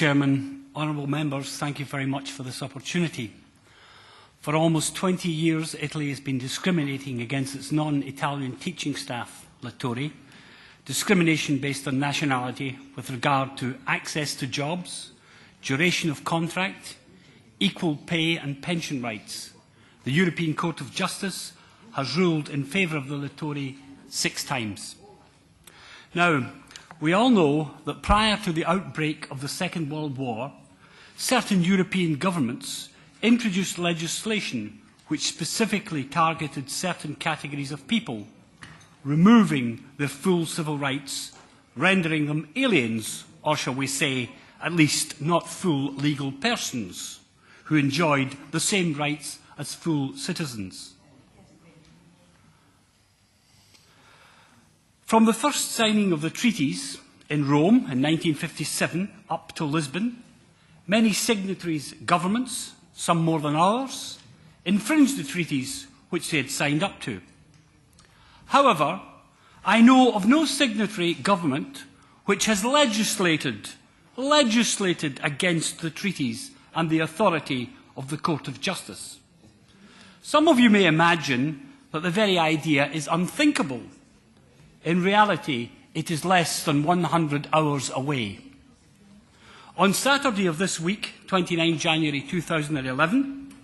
Chairman, honourable members, thank you very much for this opportunity. For almost 20 years, Italy has been discriminating against its non-Italian teaching staff, lettori, discrimination based on nationality with regard to access to jobs, duration of contract, equal pay and pension rights. The European Court of Justice has ruled in favour of the lettori 6 times. Now, we all know that prior to the outbreak of the Second World War, certain European governments introduced legislation which specifically targeted certain categories of people, removing their full civil rights, rendering them aliens, or shall we say, at least not full legal persons, who enjoyed the same rights as full citizens. From the first signing of the treaties in Rome in 1957 up to Lisbon, many signatories' governments, some more than others, infringed the treaties which they had signed up to. However, I know of no signatory government which has legislated against the treaties and the authority of the Court of Justice. Some of you may imagine that the very idea is unthinkable. In reality, it is less than 100 hours away. On Saturday of this week, 29 January 2011,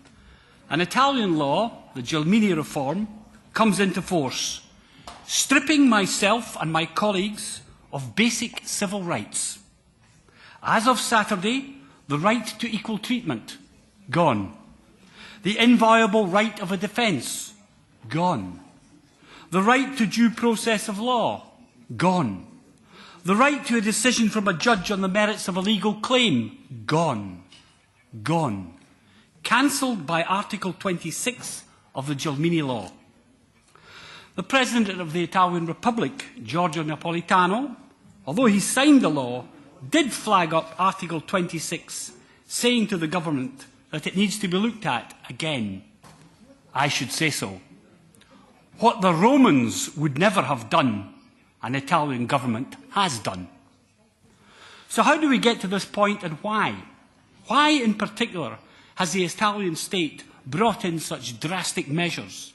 an Italian law, the Gelmini reform, comes into force, stripping myself and my colleagues of basic civil rights. As of Saturday, the right to equal treatment, gone. The inviolable right of a defence, gone. The right to due process of law, gone. The right to a decision from a judge on the merits of a legal claim, gone. Gone. Cancelled by Article 26 of the Gelmini law. The President of the Italian Republic, Giorgio Napolitano, although he signed the law, did flag up Article 26, saying to the government that it needs to be looked at again. I should say so. What the Romans would never have done, an Italian government has done. So how do we get to this point and why? Why in particular has the Italian state brought in such drastic measures?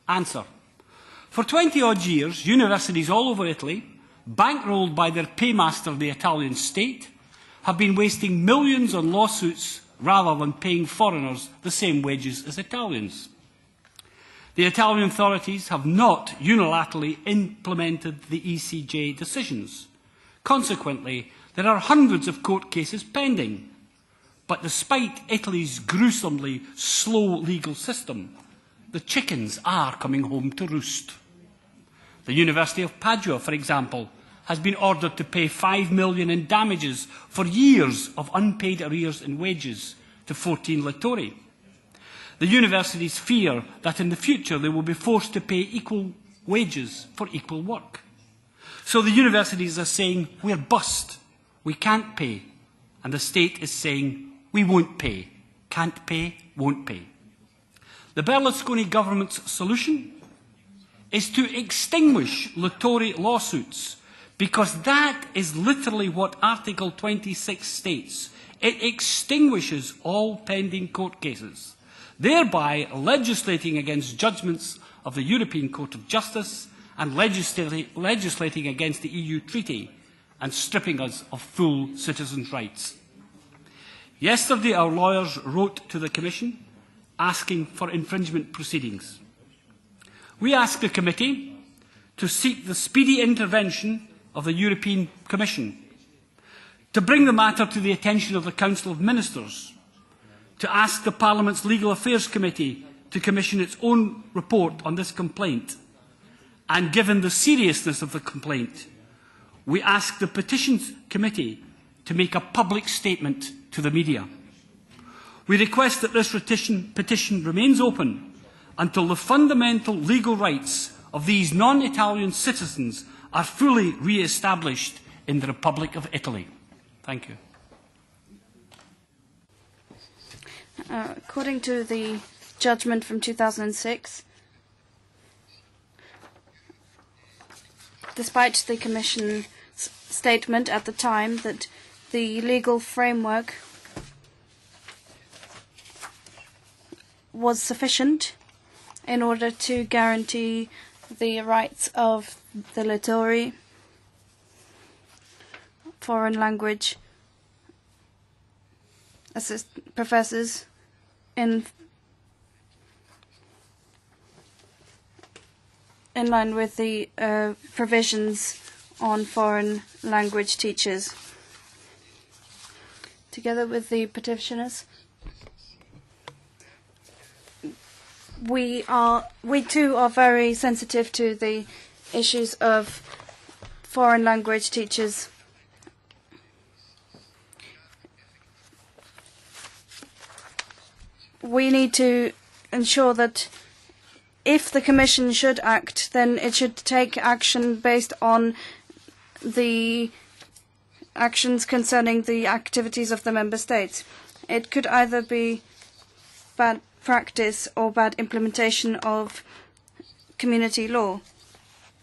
Answer. For 20-odd years, universities all over Italy, bankrolled by their paymaster, the Italian state, have been wasting millions on lawsuits rather than paying foreigners the same wages as Italians. The Italian authorities have not unilaterally implemented the ECJ decisions. Consequently, there are hundreds of court cases pending. But despite Italy's gruesomely slow legal system, the chickens are coming home to roost. The University of Padua, for example, has been ordered to pay €5 million in damages for years of unpaid arrears in wages to 14 lettori. The universities fear that in the future they will be forced to pay equal wages for equal work. So the universities are saying, we're bust, we can't pay. And the state is saying, we won't pay, can't pay, won't pay. The Berlusconi government's solution is to extinguish lettori lawsuits, because that is literally what Article 26 states. It extinguishes all pending court cases, thereby legislating against judgments of the European Court of Justice and legislating against the EU Treaty and stripping us of full citizens' rights. Yesterday, our lawyers wrote to the Commission asking for infringement proceedings. We asked the Committee to seek the speedy intervention of the European Commission, to bring the matter to the attention of the Council of Ministers, to ask the Parliament's Legal Affairs Committee to commission its own report on this complaint. And given the seriousness of the complaint, we ask the Petitions Committee to make a public statement to the media. We request that this petition remains open until the fundamental legal rights of these non-Italian citizens are fully re-established in the Republic of Italy. Thank you. According to the judgment from 2006, despite the Commission's statement at the time that the legal framework was sufficient in order to guarantee the rights of the Litori foreign language professors in line with the provisions on foreign language teachers. Together with the petitioners, we too are very sensitive to the issues of foreign language teachers. We need to ensure that if the Commission should act, then it should take action based on the actions concerning the activities of the Member States. It could either be bad practice or bad implementation of community law,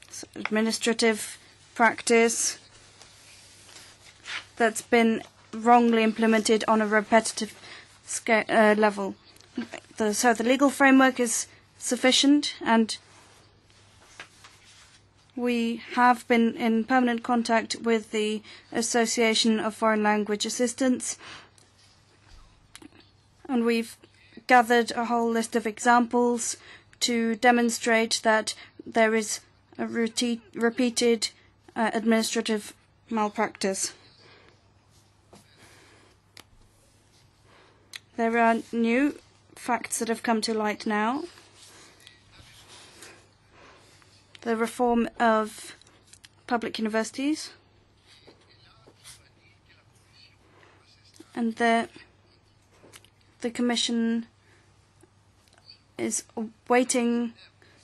so administrative practice that's been wrongly implemented on a repetitive level. So the legal framework is sufficient, and we have been in permanent contact with the Association of Foreign Language Assistants, and we've gathered a whole list of examples to demonstrate that there is a repeated administrative malpractice. There are new facts that have come to light now. The reform of public universities, and the Commission is waiting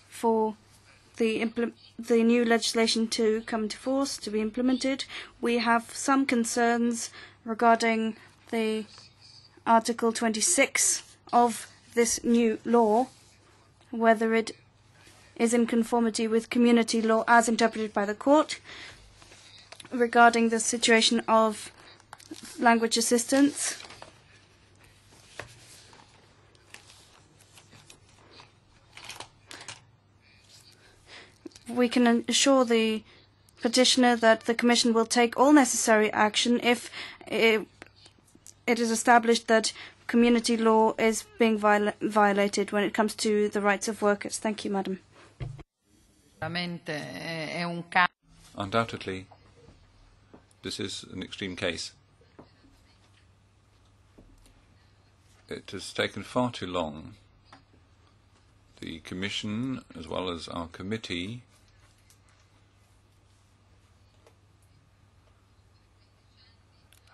for the new legislation to come into force, to be implemented. We have some concerns regarding the Article 26 of this new law, whether it is in conformity with community law as interpreted by the court, regarding the situation of language assistants. We can assure the petitioner that the Commission will take all necessary action if it is established that community law is being violated when it comes to the rights of workers. Thank you, Madam. Undoubtedly, this is an extreme case. It has taken far too long. The Commission, as well as our committee,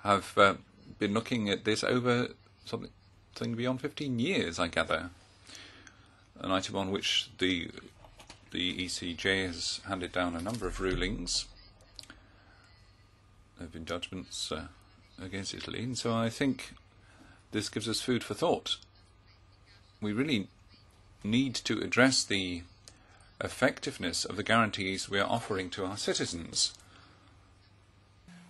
have been looking at this over something beyond 15 years, I gather. An item on which the ECJ has handed down a number of rulings. There have been judgments against Italy, and so I think this gives us food for thought. We really need to address the effectiveness of the guarantees we are offering to our citizens.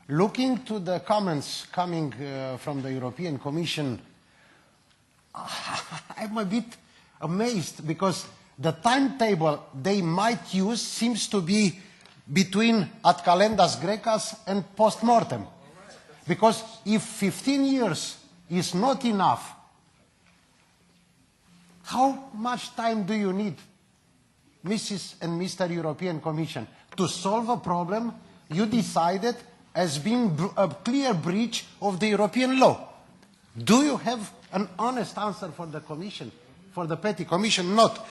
Looking to the comments coming from the European Commission, I'm a bit amazed because the timetable they might use seems to be between ad calendas grecas and post-mortem. Because if 15 years is not enough, how much time do you need, Mrs. and Mr. European Commission, to solve a problem you decided as being a clear breach of the European law? Do you have an honest answer for the Commission, for the Petty Commission? Not.